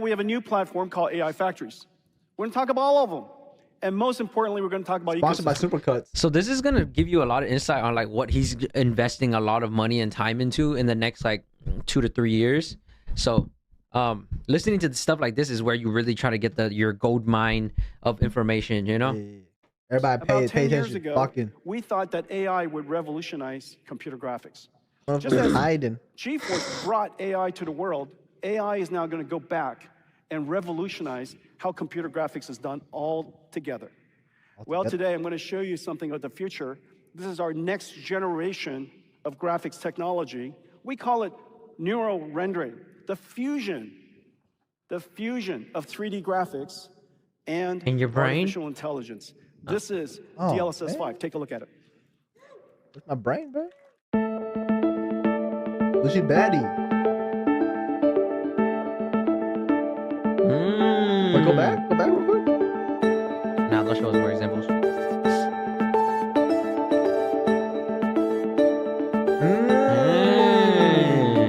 We have a new platform called AI Factories. We're going to talk about all of them. And most importantly, we're going to talk about Sponsored by Supercuts. So this is going to give you a lot of insight on like what he's investing a lot of money and time into in the next like 2 to 3 years. So listening to stuff like this is where you really try to get your gold mine of information, you know? Yeah. Everybody About 10 pay years attention. ago, we thought that AI would revolutionize computer graphics. Just as GeForce brought AI to the world, AI is now going to go back and revolutionize how computer graphics is done all together. Well, today I'm going to show you something of the future. This is our next generation of graphics technology. We call it neural rendering, the fusion of 3D graphics and in your brain? artificial intelligence. This is DLSS 5. Take a look at it. Where's my brain, bro? Who's your baddie? Wait, go back real quick. Now let's show us more examples.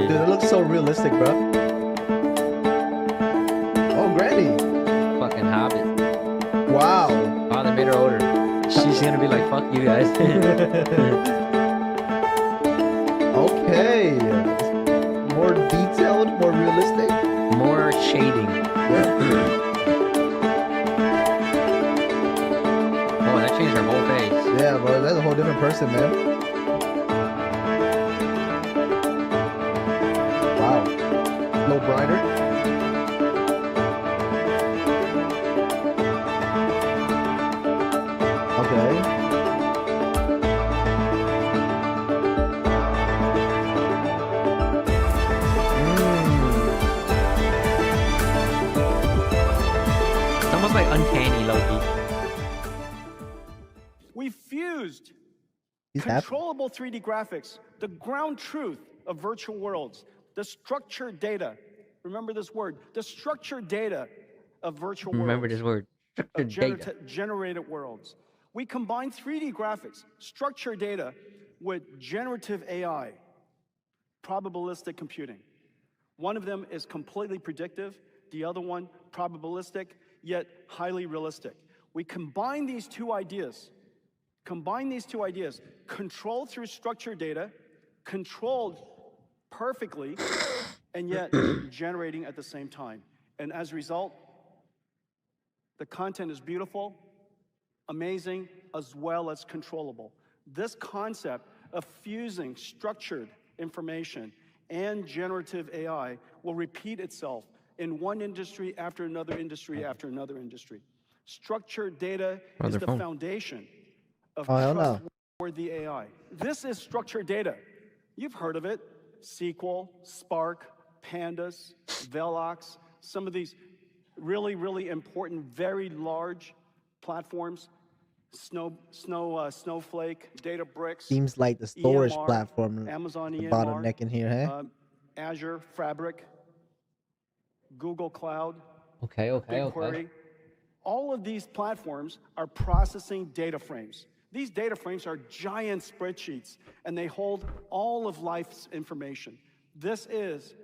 Dude, it looks so realistic, bro. Oh, Granny. Fucking Hobbit. Wow. Oh, they made her older. She's gonna be like, fuck you guys. Okay. More detailed, more realistic. More shading. Yeah. Oh, that changed her whole face. Yeah, bro, that's a whole different person, man. Wow. A little brighter. Okay. It's almost like uncanny, Loki. We fused controllable 3D graphics, the ground truth of virtual worlds, the structured data. Remember this word, the structured data of virtual worlds. Remember this word, of structured data. generated worlds. We combine 3D graphics, structured data, with generative AI, probabilistic computing. One of them is completely predictive, the other one probabilistic, yet highly realistic. We combine these two ideas, controlled through structured data, controlled perfectly, and yet generating at the same time. And as a result, the content is beautiful, amazing, as well as controllable. This concept of fusing structured information and generative AI will repeat itself in one industry after another industry after another industry. Structured data is the foundation of trustworthy AI. This is structured data. You've heard of it. SQL, Spark, Pandas, Velox, some of these really, really important, very large platforms. Snowflake, Databricks. Seems like the storage EMR, platform. Amazon the EMR, bottleneck in here, huh? Azure, Fabric, Google Cloud, Okay. BigQuery. All of these platforms are processing data frames. These data frames are giant spreadsheets, and they hold all of life's information. This is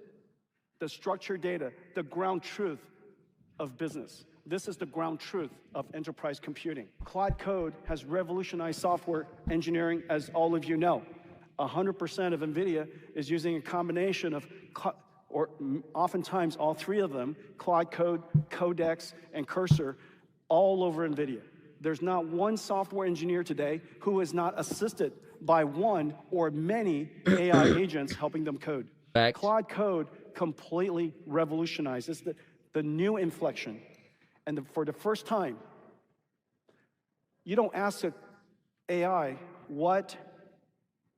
the structured data, the ground truth of business. This is the ground truth of enterprise computing. Cloud Code has revolutionized software engineering, as all of you know. 100% of NVIDIA is using a combination of, or oftentimes all three of them, Cloud Code, Codex, and Cursor, all over NVIDIA. There's not one software engineer today who is not assisted by one or many AI agents helping them code. Facts. Cloud Code completely revolutionized. It's the new inflection. And for the first time, you don't ask an AI what,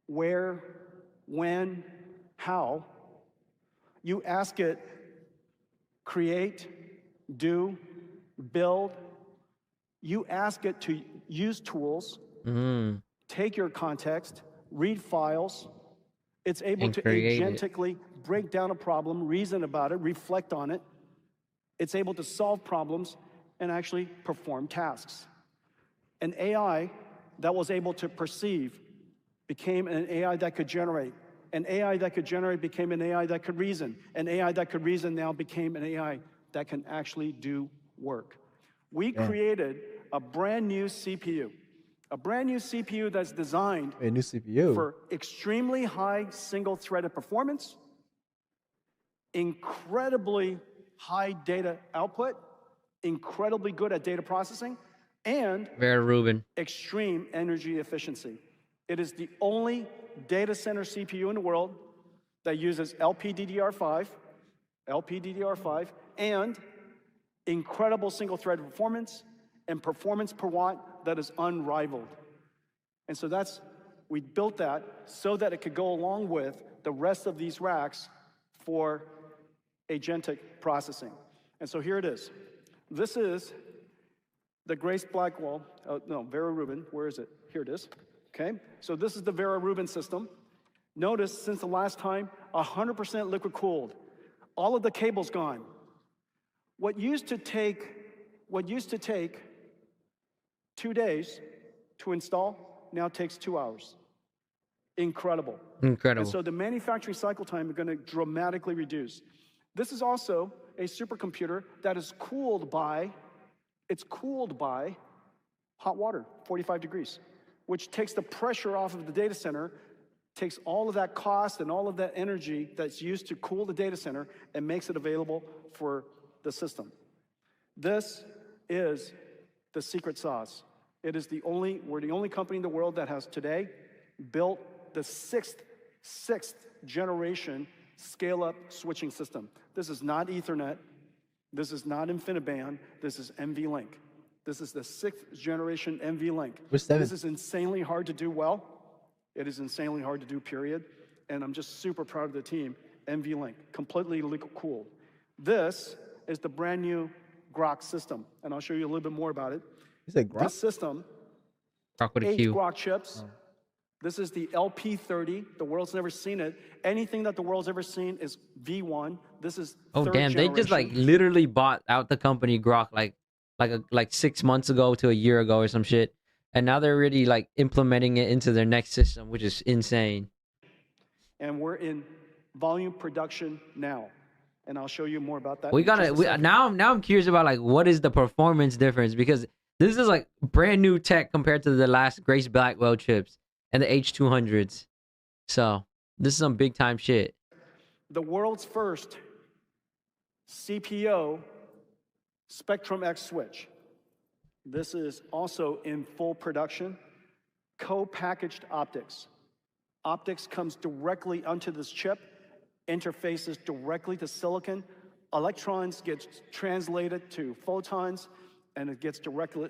where, when, how. You ask it create, do, build. You ask it to use tools, take your context, read files. It's able to agentically break down a problem, reason about it, reflect on it. It's able to solve problems and actually perform tasks. An AI that was able to perceive became an AI that could generate. An AI that could generate became an AI that could reason. An AI that could reason now became an AI that can actually do work. We Yeah. created a brand new CPU, that's designed A new CPU. for extremely high single-threaded performance, incredibly high data output, incredibly good at data processing, and Vera Rubin. extreme energy efficiency. It is the only data center CPU in the world that uses LPDDR5, and incredible single-threaded performance and performance per watt that is unrivaled. And so we built that so that it could go along with the rest of these racks for agentic processing. And so here it is. This is the Grace Blackwell, Vera Rubin, where is it? Here it is, okay? So this is the Vera Rubin system. Notice, since the last time, 100% liquid cooled. All of the cables gone. What used to take 2 days to install now takes 2 hours. Incredible. Incredible. And so the manufacturing cycle time is going to dramatically reduce. This is also a supercomputer that is cooled by hot water, 45 degrees, which takes the pressure off of the data center, takes all of that cost and all of that energy that's used to cool the data center and makes it available for the system. This is the secret sauce. We're the only company in the world that has today built the sixth generation scale-up switching system. This is not Ethernet. This is not InfiniBand. This is NVLink. This is the 6th generation NVLink. Where's 7? This is insanely hard to do well. It is insanely hard to do, period. And I'm just super proud of the team. NVLink, completely liquid cooled. This is the brand new Grok system, and I'll show you a little bit more about it. You said Grok? This system, Grok with a 8 Q. Grok chips. This is the LP30. The world's never seen it. Anything that the world's ever seen is V1. This is Oh third damn! They just like generation. literally bought out the company Grok like 6 months ago to a year ago or some shit, and now they're already like implementing it into their next system, which is insane. And we're in volume production now. And I'll show you more about that. We in just a gotta second. now I'm curious about like what is the performance difference, because this is like brand new tech compared to the last Grace Blackwell chips and the H200s. So this is some big time shit. The world's first CPO Spectrum X switch. This is also in full production. Co-packaged optics. Optics comes directly onto this chip, interfaces directly to silicon. Electrons get translated to photons, and it gets directly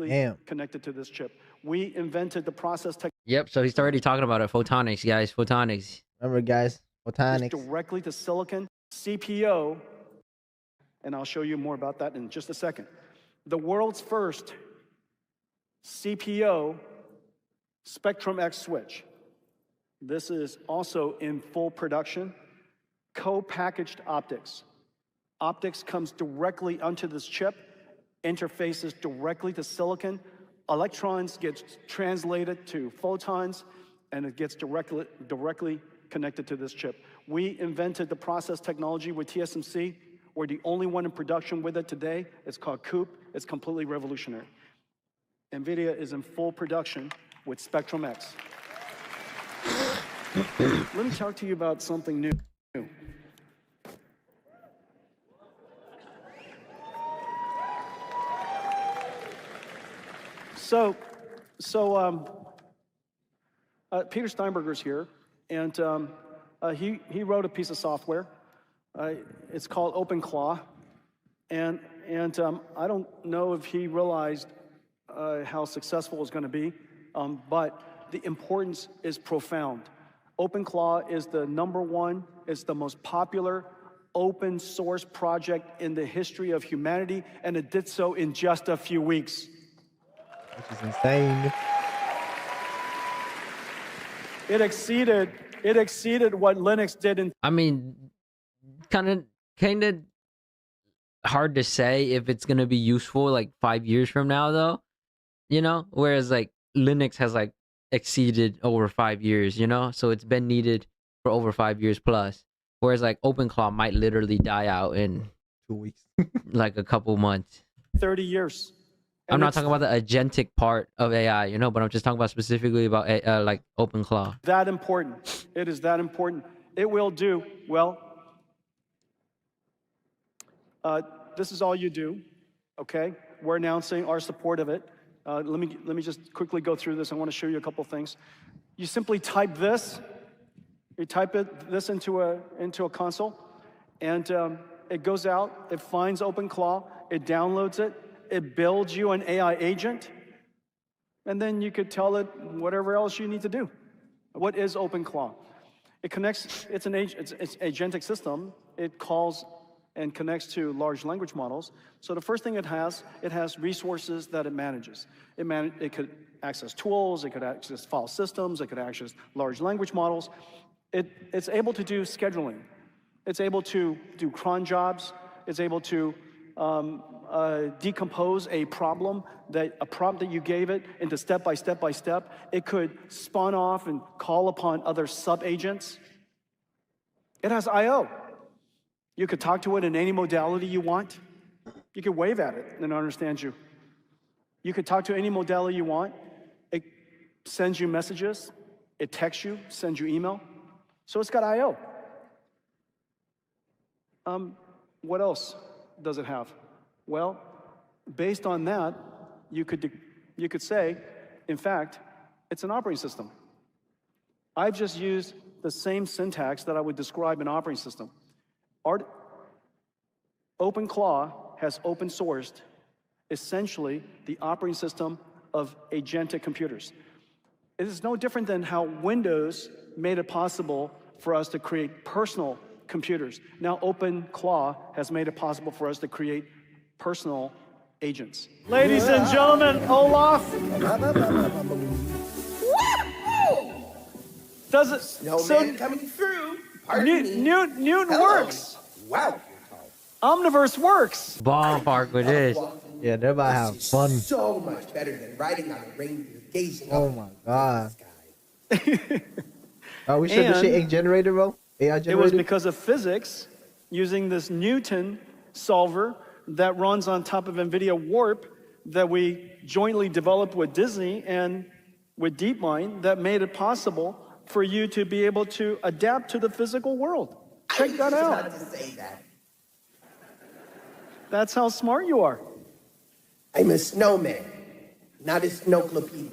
Damn. connected to this chip. We invented the process Yep. So he's already talking about it. Photonics, guys. Photonics. Remember, guys, photonics. directly to silicon. CPO, and I'll show you more about that in just a second. The world's first CPO Spectrum X switch. This is also in full production. Co-packaged optics. Optics comes directly onto this chip, interfaces directly to silicon. Electrons get translated to photons, and it gets directly connected to this chip. We invented the process technology with TSMC. We're the only one in production with it today. It's called COUP. It's completely revolutionary. NVIDIA is in full production with Spectrum X. Let me talk to you about something new. Peter Steinberger's here, and he wrote a piece of software. It's called OpenClaw, and I don't know if he realized how successful it's going to be, but the importance is profound. OpenClaw is the #1, it's the most popular open source project in the history of humanity, and it did so in just a few weeks. Which is insane. It exceeded what Linux did in I mean, kind of hard to say if it's gonna be useful like 5 years from now, though. You know, whereas like Linux has like exceeded over 5 years. You know, so it's been needed for over 5 years plus. Whereas like OpenClaw might literally die out in weeks. like a couple months. 30 years. I'm And not it's talking about the agentic part of AI, you know, but I'm just talking about specifically about like OpenClaw. that important. It is that important. It will do, well, this is all you do, okay? We're announcing our support of it. Let me just quickly go through this. I want to show you a couple things. You simply type this. You type this into a console, and it goes out. It finds OpenClaw. It downloads it. It builds you an AI agent, and then you could tell it whatever else you need to do. What is OpenClaw? It connects. It's an agentic system. It calls and connects to large language models. So the first thing it has resources that it manages. It could access tools, it could access file systems, it could access large language models. It's able to do scheduling. It's able to do cron jobs. It's able to decompose a prompt that you gave it into step by step by step. It could spawn off and call upon other sub-agents. It has I/O. You could talk to it in any modality you want. You could wave at it and it understands you. You could talk to any modality you want. It sends you messages. It texts you, sends you email. So it's got I/O. What else does it have? Well, based on that, you could say, in fact, it's an operating system. I've just used the same syntax that I would describe an operating system. OpenClaw has open sourced essentially the operating system of agentic computers. It is no different than how Windows made it possible for us to create personal computers. Now OpenClaw has made it possible for us to create personal agents. Ladies and gentlemen, Olaf. Does it? No so man coming through. Pardon me. Newton Hello. works. Wow. Omniverse works. Ballpark with this. Yeah, they're about to have This is fun. so much better than riding on a reindeer gazing Oh up my at God. the sky. We sure this And shit ain't generated, bro? AI It was generated? because of physics, using this Newton solver that runs on top of NVIDIA Warp that we jointly developed with Disney and with DeepMind that made it possible for you to be able to adapt to the physical world. Check that I was out. about to say that. That's how smart you are. I'm a snowman, not a snowclopedia.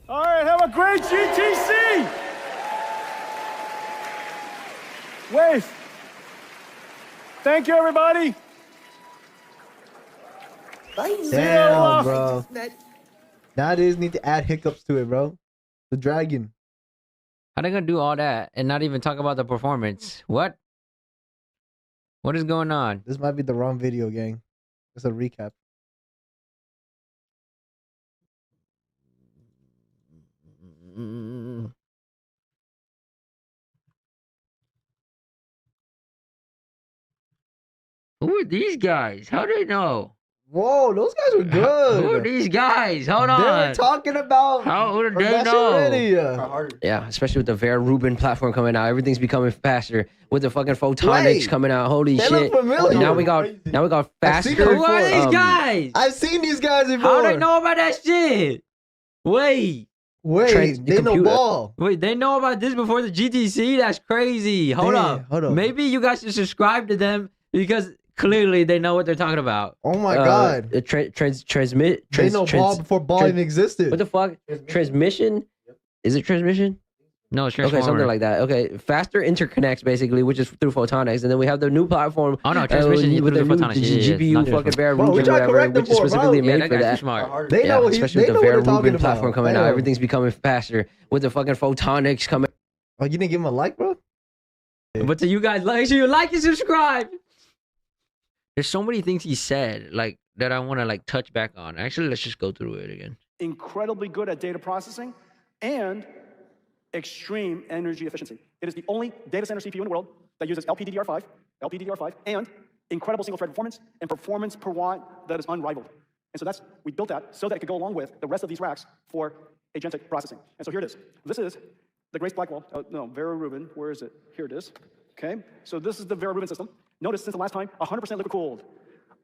All right, have a great GTC. Wave. Thank you, everybody. Bye. Damn, bro. Just met- Nowadays need to add hiccups to it, bro. The dragon. How they gonna do all that and not even talk about the performance? What? What is going on? This might be the wrong video, gang. It's a recap. Who are these guys? How do they know? Whoa, those guys were good. Who are these guys? Hold They on. were talking about How do they that shit know? already. Yeah, especially with the Vera Rubin platform coming out, everything's becoming faster. With the fucking photonics Wait, coming out, holy they shit! look familiar. Now we got I've seen faster. them Who are before. these guys? I've seen these guys before. How they know about that shit? Wait, Wait, they know computer. ball. wait, they know about this before the GTC? That's crazy. Hold Damn, up. hold up. Maybe you guys should subscribe to them because clearly they know what they're talking about. Oh my God. Transmit. They know ball before ball trans- even existed. What the fuck? Transmission? Is it transmission? No, it's Okay, transformer. something like that. Okay, faster interconnects basically, which is through photonics, and then we have the new platform. Oh, no, transmission is with through the the new photonics. Yeah, yeah, GPU, not fucking transformer. Vera Bro, we Rubin, try to whatever, correct them which is for, bro. specifically Yeah, made that for guy's that. too smart. They know, Especially they with know the what Vera they're talking Rubin about. platform coming out, Damn. everything's becoming faster with the fucking photonics coming. Oh, you didn't give him a like, bro? But to you guys, make sure you like and subscribe. There's so many things he said, like that I want to like touch back on. Actually, let's just go through it again. Incredibly good at data processing and extreme energy efficiency. It is the only data center CPU in the world that uses LPDDR5, and incredible single thread performance and performance per watt that is unrivaled. And so we built that so that it could go along with the rest of these racks for agentic processing. And so here it is. This is the Grace Blackwell, no, Vera Rubin, where is it? Here it is. Okay, so this is the Vera Rubin system. Notice since the last time, 100% liquid cooled.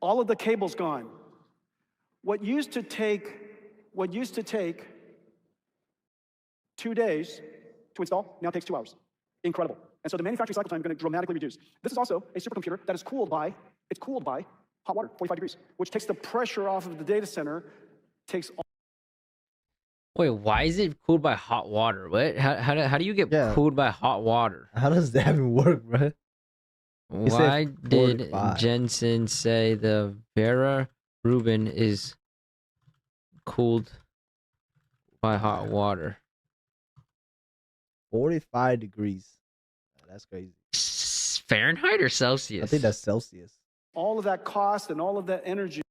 All of the cables gone. What used to take 2 days to install now takes 2 hours. Incredible. And so the manufacturing cycle time is going to dramatically reduce. This is also a supercomputer that is cooled by hot water, 45 degrees, which takes the pressure off of the data center, takes all. Wait, why is it cooled by hot water? What? How do you get Yeah. cooled by hot water? How does that even work, bro? It said Why did 45. Jensen say the Vera Rubin is cooled by hot water? 45 degrees. That's crazy. Fahrenheit or Celsius? I think that's Celsius. All of that cost and all of that energy.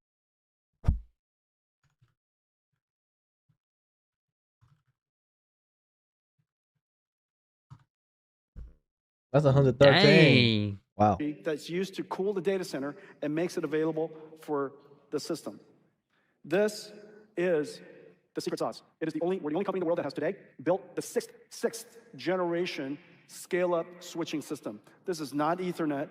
That's 113. Dang. Wow. That's used to cool the data center and makes it available for the system. This is the secret sauce. We're the only company in the world that has today built the sixth generation scale-up switching system. This is not Ethernet.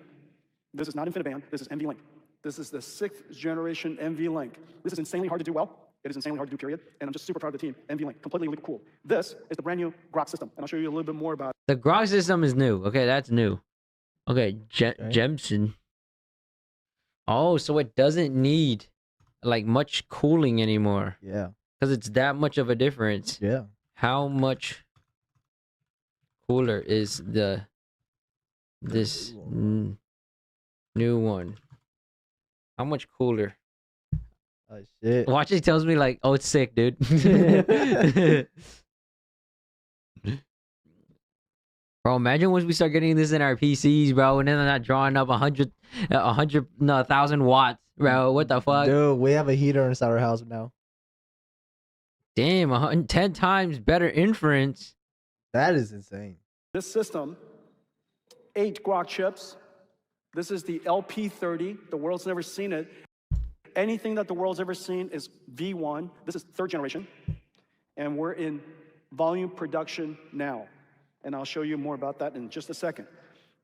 This is not InfiniBand. This is NVLink. This is the 6th generation NVLink. This is insanely hard to do well. It is insanely hard to do, period. And I'm just super proud of the team. NVLink, completely liquid cooled. This is the brand new Grok system. And I'll show you a little bit more about it. The Grok system is new. Okay, that's new. Okay, Jensen. Oh, so it doesn't need like much cooling anymore Yeah. because it's that much of a difference. Yeah. How much cooler is this new one? How much cooler? Oh shit. Watch, it tells me like, oh, it's sick, dude. Bro, imagine once we start getting this in our PCs, bro, and then they're not drawing up 1,000 watts, bro. What the fuck? Dude, we have a heater inside our house now. Damn, 10 times better inference. That is insane. This system, 8 Grok chips. This is the LP30. The world's never seen it. Anything that the world's ever seen is V1. This is 3rd generation. And we're in volume production now. And I'll show you more about that in just a second.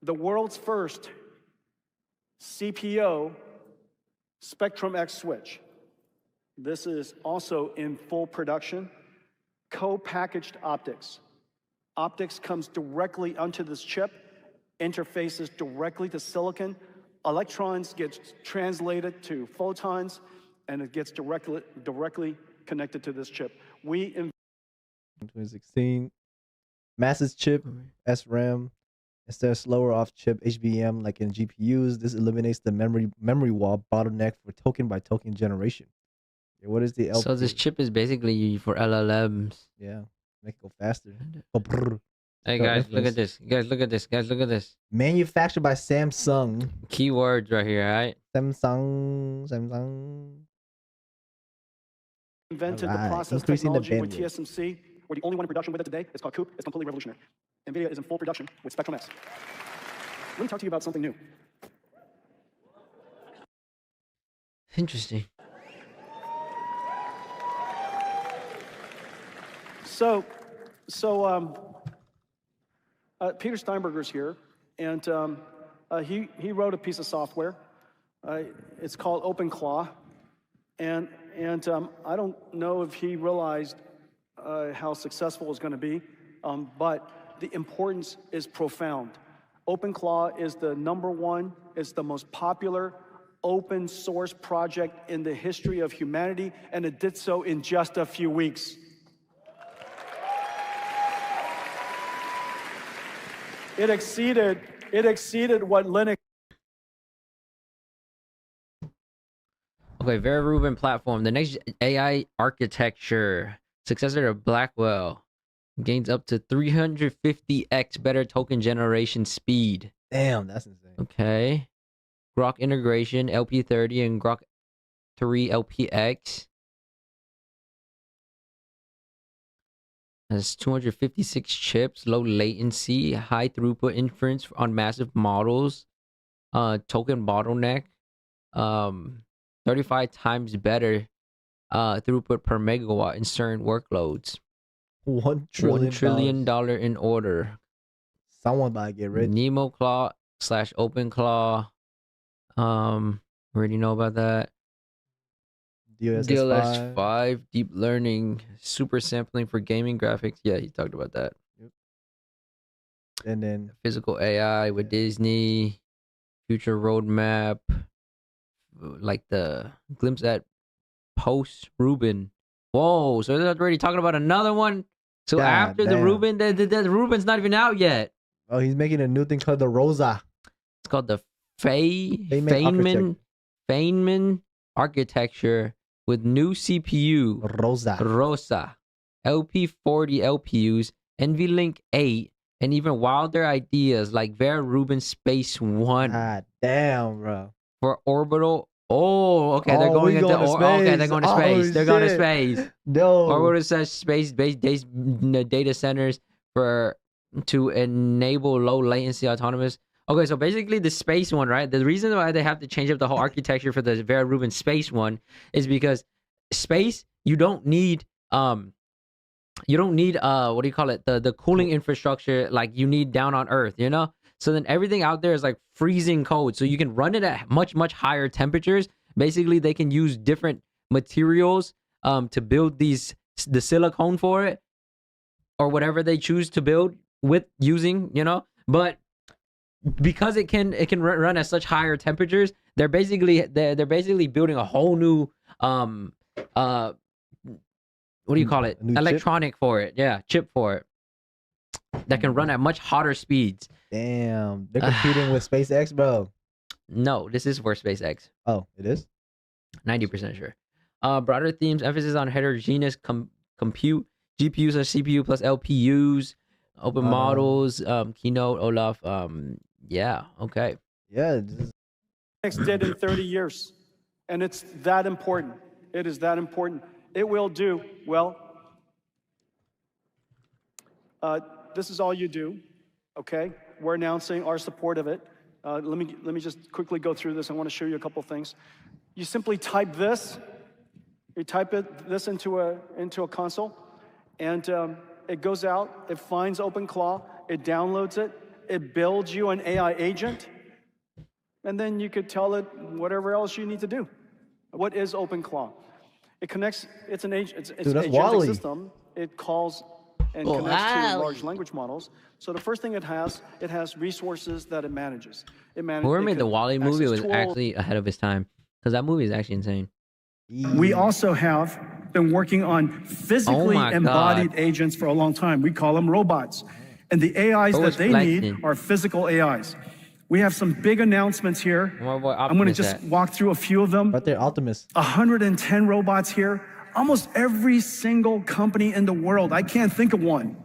The world's first CPO Spectrum X switch. This is also in full production. Co-packaged optics. Optics comes directly onto this chip, interfaces directly to silicon. Electrons get translated to photons, and it gets directly connected to this chip. We 2016. Massive chip, SRAM, instead of slower off-chip HBM like in GPUs. This eliminates the memory wall bottleneck for token by token generation. Yeah, what is the LP? So this chip is basically for LLMs. Yeah, make it go faster. Go brrr. Hey Go guys, look inference. at this. Guys, look at this. Guys, look at this. Manufactured by Samsung. Keywords right here, alright? Samsung. invented Alright, the process increasing the technology with bandwidth. TSMC. We're the only one in production with it today. It's called COOP. It's completely revolutionary. NVIDIA is in full production with Spectrum X. Let me talk to you about something new. Interesting. Peter Steinberger's here, and he wrote a piece of software. It's called OpenClaw, and I don't know if he realized how successful it's going to be, but the importance is profound. OpenClaw is the #1, it's the most popular open source project in the history of humanity, and it did so in just a few weeks. It exceeded what Linux. Okay, Vera Rubin platform. The next AI architecture, successor to Blackwell, gains up to 350x better token generation speed. Damn, that's insane. Okay. Grok integration, LP30 and Grok 3 LPX. Has 256 chips, low latency, high throughput inference on massive models, token bottleneck, 35 times better throughput per megawatt in certain workloads. $1 trillion. $1 trillion in order. Someone about to get rich. Nemo Claw / Open Claw. Already know about that. DLS5, deep learning, super sampling for gaming graphics. Yeah, he talked about that. Yep. And then Physical AI with Disney, future roadmap, like the glimpse at post Ruben. Whoa, so they're already talking about another one. So God after the damn. Ruben, the Ruben's not even out yet. oh, he's making a new thing called the Rosa. It's called the Feynman architecture with new CPU, Rosa. LP40 LPUs, NVLink 8, and even wilder ideas like Vera Rubin Space One God damn, bro. for orbital. Oh, okay, they're Oh, going we into going to okay, they're space. going to Oh, space. They're going to shit. space. No. Orbital says space-based data centers to enable low latency autonomous. Okay, so basically the space one, right? The reason why they have to change up the whole architecture for the Vera Rubin Space One is because space, you don't need what do you call it? The cooling infrastructure like you need down on Earth, you know? So then everything out there is like freezing cold. So you can run it at much higher temperatures. Basically, they can use different materials to build the silicone for it or whatever they choose to build with using, you know? But because it can run at such higher temperatures, they're basically building a whole new what do you call it? A new Electronic for it. Yeah, chip for it that can run at much hotter speeds. Damn. They're competing with SpaceX, bro. No, this is for SpaceX. Oh, it is? 90% sure. Broader themes, emphasis on heterogeneous compute, GPUs or CPU plus LPUs, open models, keynote, Olaf. Yeah, okay. Yeah. Next did in 30 years. And it's that important. It is that important. It will do, well, this is all you do, okay? We're announcing our support of it. Let me just quickly go through this. I want to show you a couple things. You simply type this. You type this into a console, and it goes out. It finds OpenClaw. It downloads it. It builds you an AI agent, and then you could tell it whatever else you need to do. What is OpenClaw? It connects. It's an agent. It's Dude, an that's agentic Wall-E. system. It calls and connects to large language models. So the first thing it has resources that it manages. Whoever made the Wall-E movie was tools. actually ahead of his time because that movie is actually insane. We also have been working on physically my embodied God. agents for a long time. We call them robots. And the AIs that Always they flexing. need are physical AIs. We have some big announcements here. My boy I'm going to Optimus just at. walk through a few of them. But they're Optimus. 110 robots here. Almost every single company in the world, I can't think of one,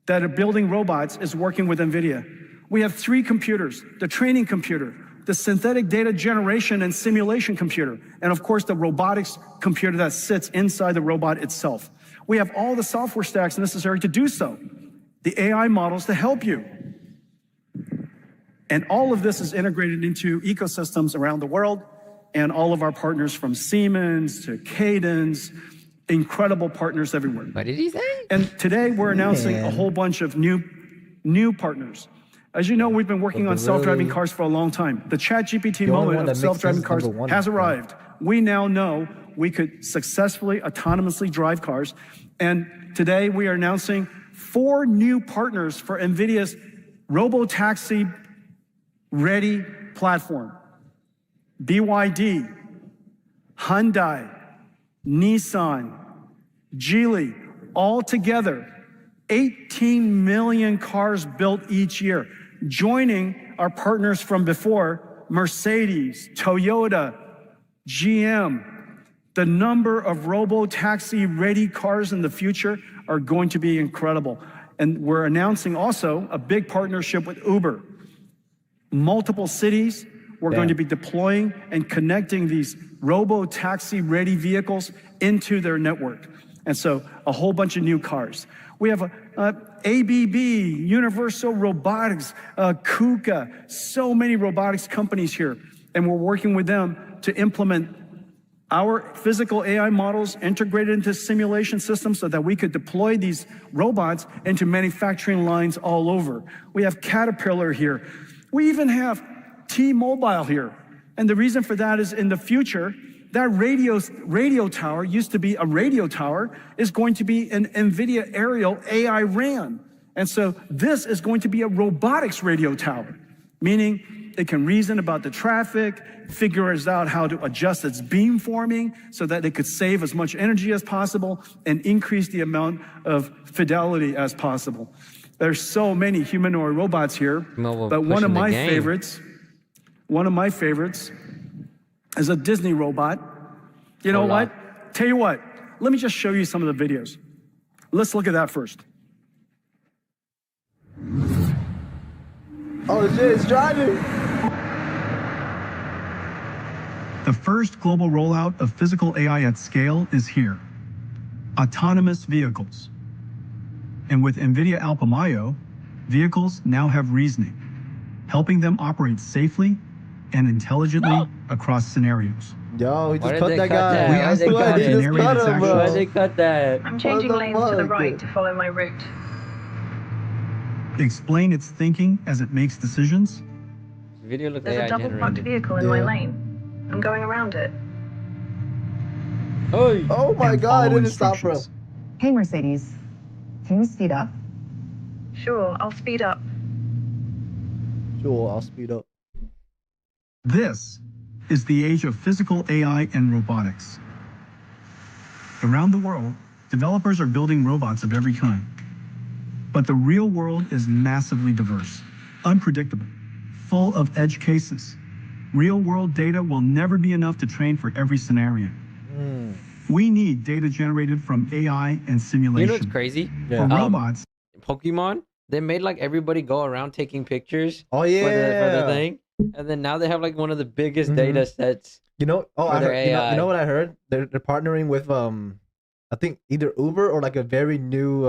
that are building robots is working with NVIDIA. We have 3 computers, the training computer, the synthetic data generation and simulation computer, and of course the robotics computer that sits inside the robot itself. We have all the software stacks necessary to do so, the AI models to help you. And all of this is integrated into ecosystems around the world, and all of our partners from Siemens to Cadence, incredible partners everywhere. What did he say? And today we're announcing a Man. whole bunch of new partners. As you know, we've been working on self-driving really- cars for a long time. The ChatGPT The only one moment that of makes self-driving sense is cars number one, has right? arrived. We now know we could successfully, autonomously drive cars. And today we are announcing 4 new partners for NVIDIA's robotaxi ready platform. BYD, Hyundai, Nissan, Geely, all together, 18 million cars built each year, joining our partners from before, Mercedes, Toyota, GM. The number of robo-taxi ready cars in the future are going to be incredible. And we're announcing also a big partnership with Uber. Multiple cities, we're going to be deploying and connecting these robo-taxi ready vehicles into their network. And so a whole bunch of new cars. We have ABB, Universal Robotics, KUKA, so many robotics companies here. And we're working with them to implement our physical AI models integrated into simulation systems so that we could deploy these robots into manufacturing lines all over. We have Caterpillar here. We even have T-Mobile here. And the reason for that is in the future, that radio tower used to be a radio tower, is going to be an NVIDIA aerial AI RAN. And so this is going to be a robotics radio tower, meaning it can reason about the traffic, figures out how to adjust its beamforming so that it could save as much energy as possible and increase the amount of fidelity as possible. There's so many humanoid robots here, but one of my favorites is a Disney robot. You know what? Tell you what, let me just show you some of the videos. Let's look at that first. Oh shit, it's driving. The first global rollout of physical AI at scale is here. Autonomous vehicles. And with NVIDIA Alpamayo, vehicles now have reasoning, helping them operate safely and intelligently across scenarios. Yo, he Why just did cut they that cut guy. that? We Why asked did the they bot cut to it? narrate its Why'd Why'd actions, they cut that? I'm changing What the lanes to the fuck? right to follow my route. explain its thinking as it makes decisions, Video looks There's a AI double parked generated. vehicle in my Yeah. lane. I'm going around it. Oh, Oh my and god, it follow didn't stop, bro. instructions. Hey, Mercedes. Can you speed up? Sure, I'll speed up. Sure, I'll speed up. This is the age of physical AI and robotics. Around the world, developers are building robots of every kind. But the real world is massively diverse, unpredictable, full of edge cases. Real-world data will never be enough to train for every scenario. We need data generated from AI and simulation. you know what's crazy? Yeah. For robots, Pokemon, they made like everybody go around taking pictures Oh for the yeah. thing, and then now they have like one of the biggest Mhm. data sets. You know, oh, for I their heard, you AI. know what I heard? They're partnering with I think either Uber or like a very new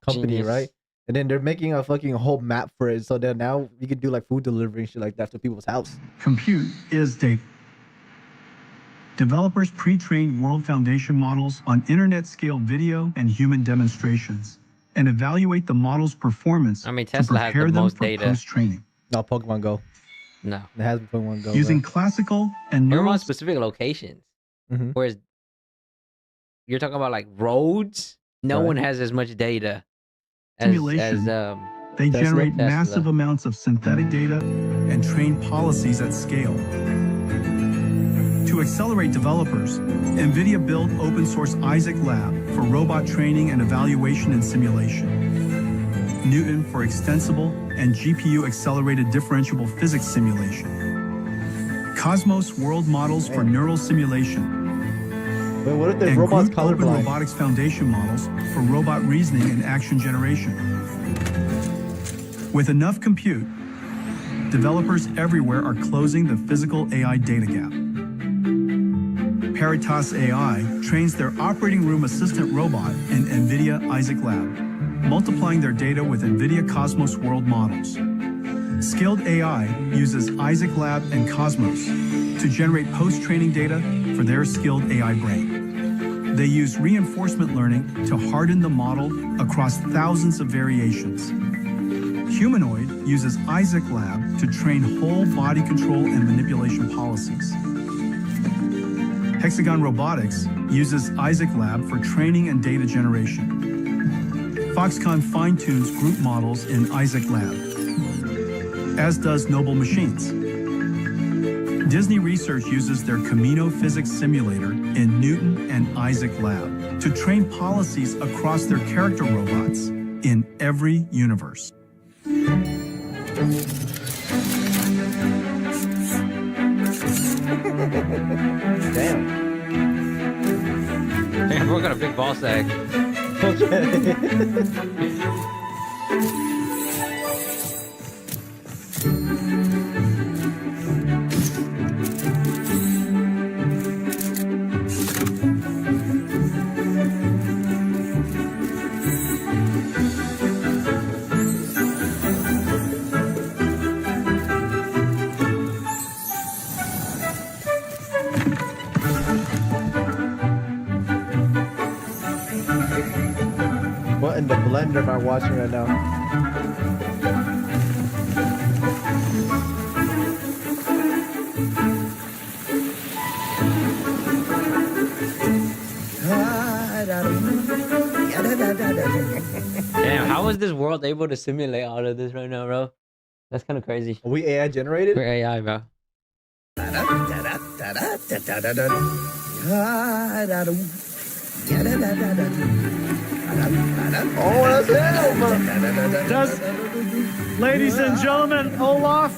company, Genius. right? And then they're making a fucking whole map for it, so that now you can do like food delivery and shit like that to people's house. compute is data. Developers pre-train world foundation models on internet-scale video and human demonstrations and evaluate the model's performance I mean, to Tesla has the prepare them most for data. post-training. No, Pokemon Go. No, It has Pokemon Go. Using classical and they're neural on specific locations. Mhm. Whereas you're talking about like roads, no Right. one has as much data as Simulation. They Tesla. generate Tesla. massive amounts of synthetic data and train policies at scale. To accelerate developers, NVIDIA built open source Isaac Lab for robot training and evaluation and simulation, Newton for extensible and GPU accelerated differentiable physics simulation, Cosmos world models for neural simulation, Wait, what if the and robot's Group Open colorblind? Robotics Foundation models for robot reasoning and action generation. With enough compute, developers everywhere are closing the physical AI data gap. Paratas AI trains their operating room assistant robot in NVIDIA Isaac Lab, multiplying their data with NVIDIA Cosmos world models. Skilled AI uses Isaac Lab and Cosmos to generate post-training data for their skilled AI brain. They use reinforcement learning to harden the model across thousands of variations. Humanoid uses Isaac Lab to train whole body control and manipulation policies. Hexagon Robotics uses Isaac Lab for training and data generation. Foxconn fine-tunes group models in Isaac Lab, as does Noble Machines. Disney Research uses their Camino physics simulator in Newton and Isaac Lab to train policies across their character robots in every universe. Damn. Everyone got a big ball sack. blender am I watching right now? Damn, how is this world able to simulate all of this right now, bro? That's kind of crazy. Are we AI generated? We're AI, bro. Oh, that's him! Ladies and gentlemen, Olaf.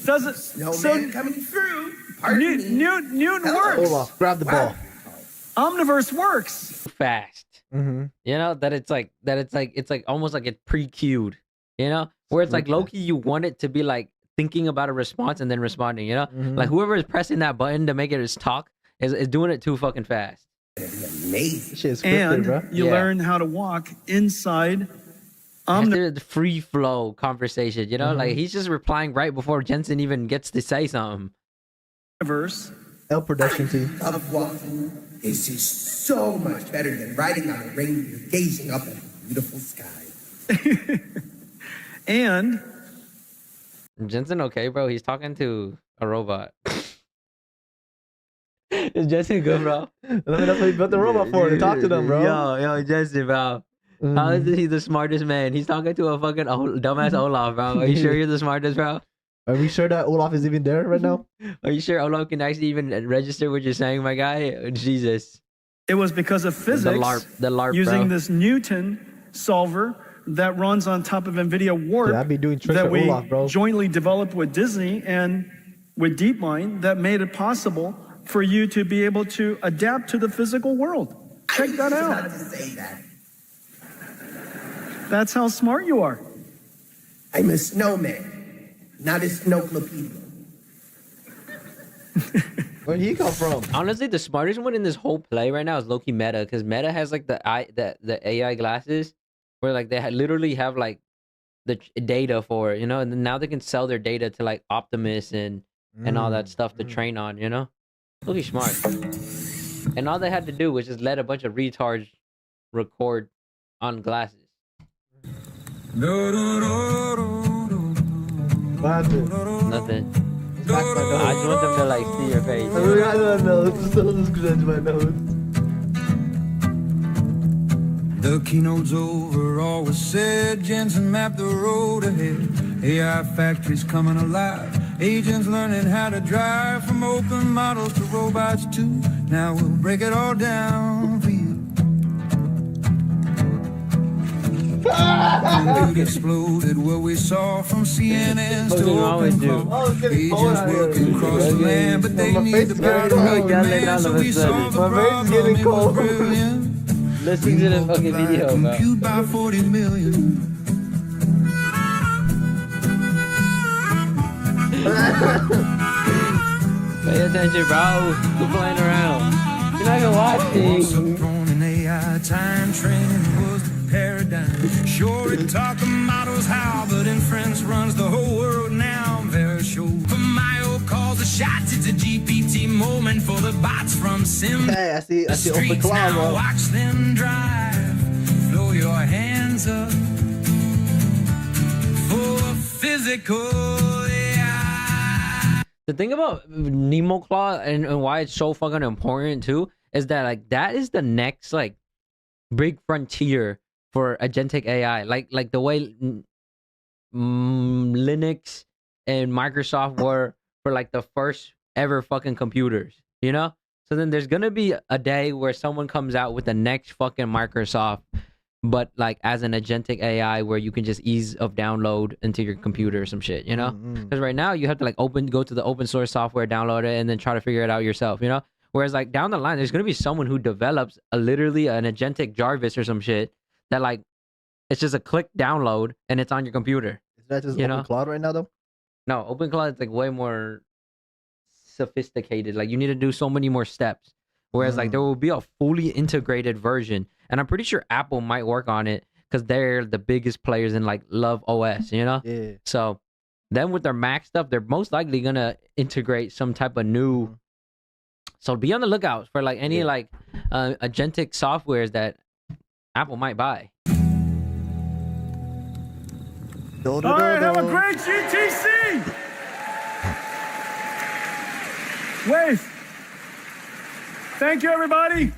Does it? Snowman coming through. Pardon me. Newton works. Olaf, grab the ball. Omniverse works. Fast. Mm-hmm. You know that it's like almost like it's pre-queued. You know, where it's like low-key you want it to be like thinking about a response and then responding. You know, like whoever is pressing that button to make it his talk is doing it too fucking fast. Amazing. Shit is scripted, And bro. you Yeah. learn how to walk inside After the free flow conversation, you know, like he's just replying right before Jensen even gets to say something. Omniverse. L production team. Of walking. This is so much better than riding on a reindeer gazing up at a beautiful sky. And Jensen, okay, bro? He's talking to a robot. Is Jensen good, bro? I mean, that's what he built the robot for, to talk to them, bro. Yo, Jensen, bro. How is he the smartest man? He's talking to a fucking dumbass Olaf, bro. Are you sure you're the smartest, bro? Are we sure that Olaf is even there right now? Are you sure Olaf can actually even register what you're saying, my guy? Jesus. it was because of physics The LARP, using bro. this Newton solver that runs on top of NVIDIA Warp Yeah, I'd be doing tricks that for we Olaf, bro. jointly developed with Disney and with DeepMind that made it possible for you to be able to adapt to the physical world. Check that Not out. to say that. That's how smart you are. I'm a snowman, not a snowclopedia. Where'd he come from? Honestly, the smartest one in this whole play right now is Loki Meta, because Meta has like the AI glasses where like they literally have like the data for it, you know, and then now they can sell their data to like Optimus and all that stuff to train on, you know. Loki smart, and all they had to do was just let a bunch of retards record on glasses. What happened? Nothing. Scratch my I just nose. want them to like see your face. I don't know. Someone scratch my nose. The keynote's over, all was said. Jensen mapped the road ahead. AI factories coming alive. Agents learning how to drive, from open models to robots too. Now we'll break it all down for you. Compute exploded, what we saw from CNNs What to do you always open do? call. Oh, it's getting cold Agents out here. working across the land, but they My need face the is getting power cold. of Yelling man, all so of a we sudden. solved the My face is problem. getting It was cold. brilliant. Listen to the fucking video, bro. Compute by 40 million. Pay attention, bro. Quit playing around. You're not even watching. Thrown in AI, time training was the paradigm. Sure, it taught the models how, but inference runs the whole world now. I'm very sure. For my old calls the shots, it's a GPT moment for the bots from Sim. Hey, I see The open streets cloud, now, bro. watch them drive. Throw your hands up for physical AI. The thing about Nemo Claw and why it's so fucking important too is that like that is the next like big frontier for agentic AI. Like the way Linux and Microsoft were for like the first ever fucking computers, you know? So then there's gonna be a day where someone comes out with the next fucking Microsoft, but like as an agentic AI where you can just ease of download into your computer or some shit, you know? Because right now you have to like go to the open source software, download it, and then try to figure it out yourself, you know? Whereas like down the line, there's gonna be someone who develops literally an agentic Jarvis or some shit that like it's just a click download and it's on your computer. Is that just You open know? cloud right now, though? No, OpenCloud is like way more sophisticated. Like you need to do so many more steps. Whereas like there will be a fully integrated version, and I'm pretty sure Apple might work on it because they're the biggest players in like Love OS, you know? Yeah. So then with their Mac stuff, they're most likely gonna integrate some type of new So be on the lookout for like any like agentic softwares that Apple might buy. All right, have a great GTC! Wave. Thank you, everybody.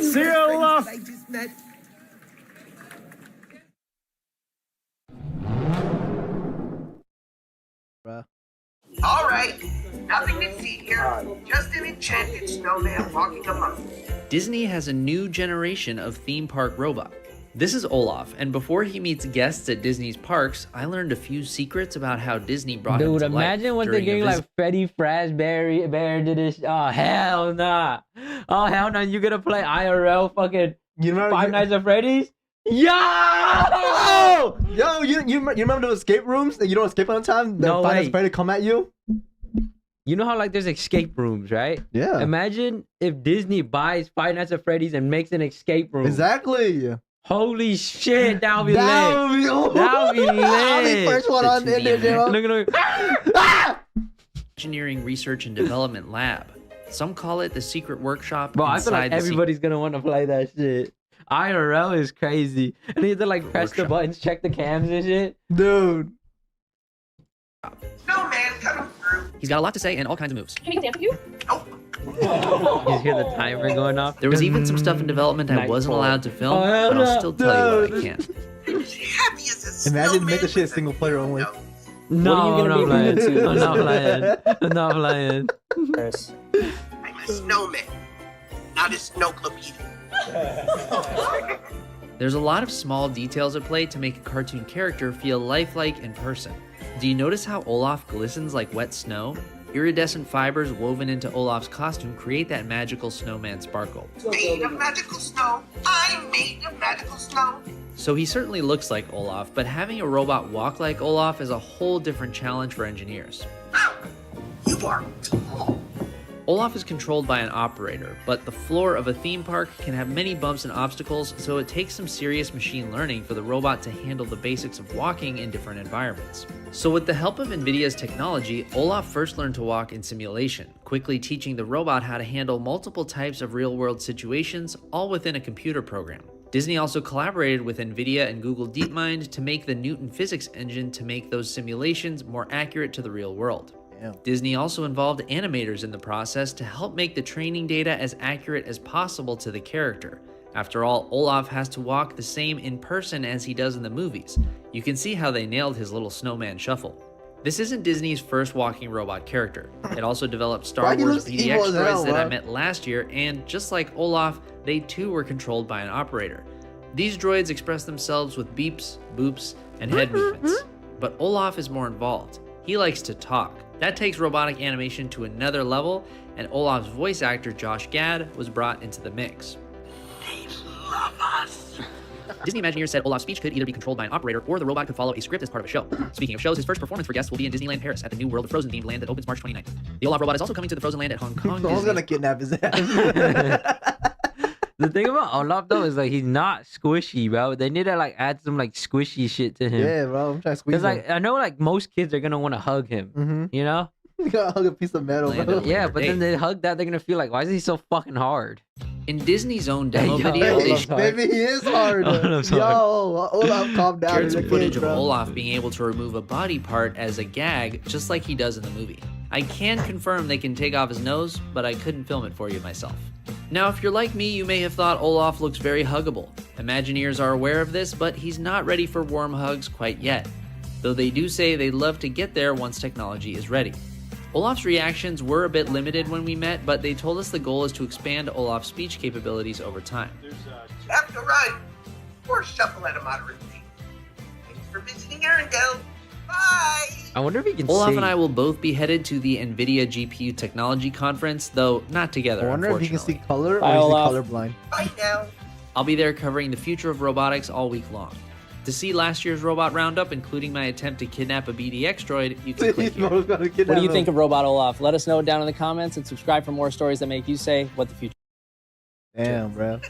See you, Olaf. I just met. Bruh. All right, nothing to see here. Just an enchanted snowman walking among us. Disney has a new generation of theme park robot. This is Olaf, and before he meets guests at Disney's parks, I learned a few secrets about how Disney brought him Dude, to life. imagine what they're during a getting visit. like Freddy Fazbear Bear did this. Oh hell nah. Oh hell no, you gonna play IRL fucking You remember Five Nights at Freddy's? Yo! Yo, you remember those escape rooms that you don't escape on time? The No Five Nights way. at Freddy's come at you? You know how like there's escape rooms, right? Yeah. Imagine if Disney buys Five Nights at Freddy's and makes an escape room. Exactly. Holy shit, that would be That lit. would be, That would be I'll be lit. first one on in there, J-Lo. Look. Engineering Research and Development Lab. Some call it the secret workshop Bro, I feel inside like the everybody's gonna want to play that shit. IRL is crazy. And you have to like press the Workshop. buttons, check the cams and shit. Dude. Snowman coming through. He's got a lot to say and all kinds of moves. Can we dance with you? Nope. You hear the timer going off? There was even some stuff in development I wasn't Nightfall. allowed to film, Oh, hell but I'll no. still tell you what I Dude. can. I'm as happy as a Imagine make the snowman shit with a single player only. nose. No, What are you I'm gonna not be playing. into? I'm not playing. I'm not playing. Chris. I'm a snowman, not a snowclopedia. There's a lot of small details at play to make a cartoon character feel lifelike in person. Do you notice how Olaf glistens like wet snow? Iridescent fibers woven into Olaf's costume create that magical snowman sparkle. Made of magical snow. I'm made of magical snow. So he certainly looks like Olaf, but having a robot walk like Olaf is a whole different challenge for engineers. You are tall. Olaf is controlled by an operator, but the floor of a theme park can have many bumps and obstacles, so it takes some serious machine learning for the robot to handle the basics of walking in different environments. So with the help of NVIDIA's technology, Olaf first learned to walk in simulation, quickly teaching the robot how to handle multiple types of real-world situations, all within a computer program. Disney also collaborated with NVIDIA and Google DeepMind to make the Newton physics engine to make those simulations more accurate to the real world. Disney also involved animators in the process to help make the training data as accurate as possible to the character. After all, Olaf has to walk the same in person as he does in the movies. You can see how they nailed his little snowman shuffle. This isn't Disney's first walking robot character. It also developed Star Why he Wars looks PDX evil as hell, droids that I bro? met last year, and just like Olaf, they too were controlled by an operator. These droids express themselves with beeps, boops, and head movements. But Olaf is more involved. He likes to talk. That takes robotic animation to another level, and Olaf's voice actor Josh Gad was brought into the mix. They love us. Disney Imagineers said Olaf's speech could either be controlled by an operator or the robot could follow a script as part of a show. Speaking of shows, his first performance for guests will be in Disneyland Paris at the new World of Frozen themed land that opens March 29th. The Olaf robot is also coming to the Frozen land at Hong Kong. Someone's Disney. gonna kidnap his ass. The thing about Olaf though is like he's not squishy, bro. They need to like add some like squishy shit to him. Yeah, bro. I'm trying to squeeze Cause like I know like most kids are gonna want to hug him. Mm-hmm. You know? You gotta hug a piece of metal, Land bro. of- Yeah, but then Hey. they hug that, they're gonna feel like, why is he so fucking hard? In Disney's own demo Yo, video, they Olaf's hard. Maybe he is hard. Olaf's Yo, hard. Olaf, calm down. shared He's some a footage kid, of bro. Olaf being able to remove a body part as a gag, just like he does in the movie. I can confirm they can take off his nose, but I couldn't film it for you myself. Now, if you're like me, you may have thought Olaf looks very huggable. Imagineers are aware of this, but he's not ready for warm hugs quite yet, though they do say they'd love to get there once technology is ready. Olaf's reactions were a bit limited when we met, but they told us the goal is to expand Olaf's speech capabilities over time. Have to run or shuffle at a moderate pace. Thanks for visiting Arendelle. Bye. I wonder if he can Olaf sing. and I will both be headed to the NVIDIA GPU Technology Conference, though not together, I wonder if he can unfortunately. see color or Bye, is he Olaf. colorblind. Bye now. I'll be there covering the future of robotics all week long. To see last year's Robot Roundup, including my attempt to kidnap a BDX droid, you can click here. What do you think of Robot Olaf? Let us know down in the comments and subscribe for more stories that make you say what the future. Damn, bro.